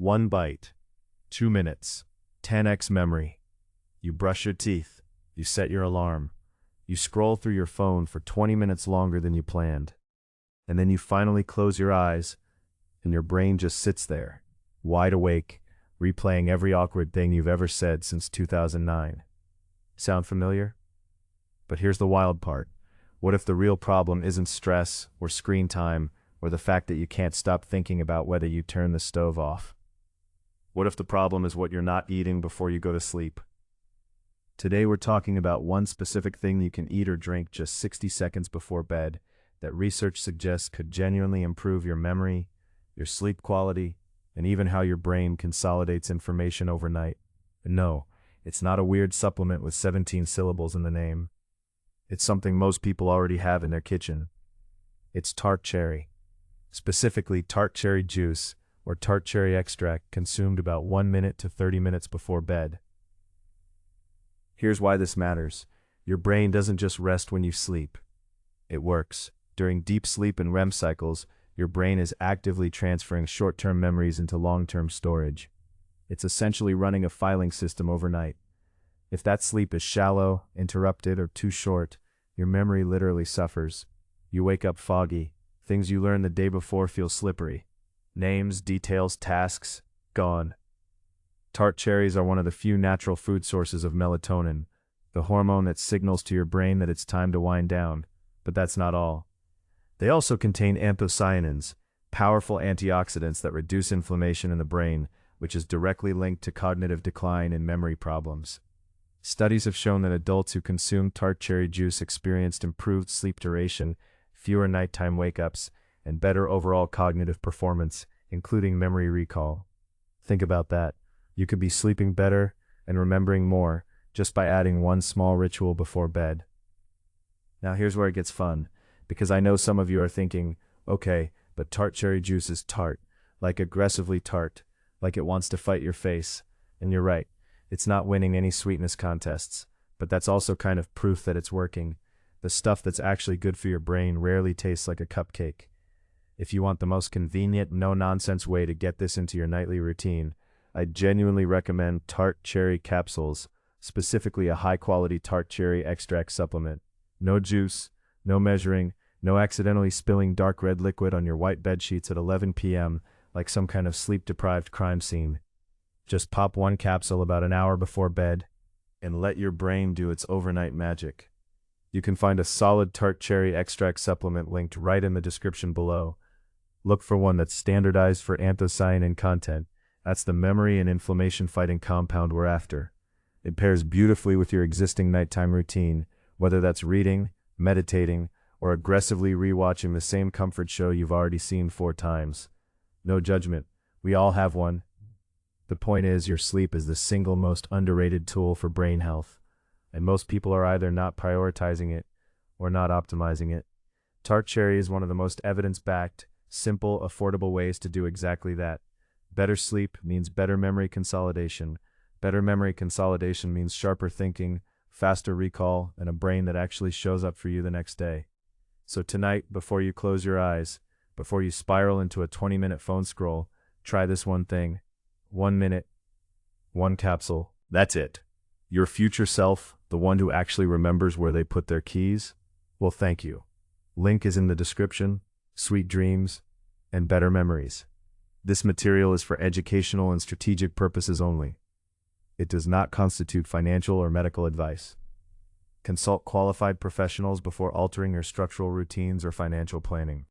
One bite, 2 minutes, 10x memory. You brush your teeth, you set your alarm, you scroll through your phone for 20 minutes longer than you planned. And then you finally close your eyes, and your brain just sits there, wide awake, replaying every awkward thing you've ever said since 2009. Sound familiar? But here's the wild part. What if the real problem isn't stress or screen time or the fact that you can't stop thinking about whether you turn the stove off? What if the problem is what you're not eating before you go to sleep? Today we're talking about one specific thing you can eat or drink just 60 seconds before bed that research suggests could genuinely improve your memory, your sleep quality, and even how your brain consolidates information overnight. And no, it's not a weird supplement with 17 syllables in the name. It's something most people already have in their kitchen. It's tart cherry. Specifically tart cherry juice or tart cherry extract consumed about 1 minute to 30 minutes before bed. Here's why this matters. Your brain doesn't just rest when you sleep. It works. During deep sleep and REM cycles, your brain is actively transferring short-term memories into long-term storage. It's essentially running a filing system overnight. If that sleep is shallow, interrupted, or too short, your memory literally suffers. You wake up foggy. Things you learned the day before feel slippery. Names, details, tasks, gone. Tart cherries are one of the few natural food sources of melatonin, the hormone that signals to your brain that it's time to wind down. But that's not all. They also contain anthocyanins, powerful antioxidants that reduce inflammation in the brain, which is directly linked to cognitive decline and memory problems. Studies have shown that adults who consumed tart cherry juice experienced improved sleep duration, fewer nighttime wake-ups, and better overall cognitive performance, including memory recall. Think about that. You could be sleeping better and remembering more just by adding one small ritual before bed. Now here's where it gets fun, because I know some of you are thinking, okay, but tart cherry juice is tart, like aggressively tart, like it wants to fight your face. And you're right. It's not winning any sweetness contests, but that's also kind of proof that it's working. The stuff that's actually good for your brain rarely tastes like a cupcake. If you want the most convenient, no-nonsense way to get this into your nightly routine, I genuinely recommend tart cherry capsules, specifically a high-quality tart cherry extract supplement. No juice, no measuring, no accidentally spilling dark red liquid on your white bed sheets at 11 p.m. like some kind of sleep-deprived crime scene. Just pop one capsule about an hour before bed and let your brain do its overnight magic. You can find a solid tart cherry extract supplement linked right in the description below. Look for one that's standardized for anthocyanin content. That's the memory and inflammation fighting compound we're after. It pairs beautifully with your existing nighttime routine, whether that's reading, meditating, or aggressively rewatching the same comfort show you've already seen 4 times. No judgment. We all have one. The point is, your sleep is the single most underrated tool for brain health, and most people are either not prioritizing it or not optimizing it. Tart cherry is one of the most evidence-backed, simple, affordable ways to do exactly that. Better sleep means better memory consolidation. Better memory consolidation means sharper thinking, faster recall, and a brain that actually shows up for you the next day. So tonight, before you close your eyes, before you spiral into a 20-minute phone scroll, try this one thing. 1 minute, 1 capsule. That's it. Your future self, the one who actually remembers where they put their keys, well, thank you. Link is in the description. Sweet dreams and better memories. This material is for educational and strategic purposes only. It does not constitute financial or medical advice. Consult qualified professionals before altering your structural routines or financial planning.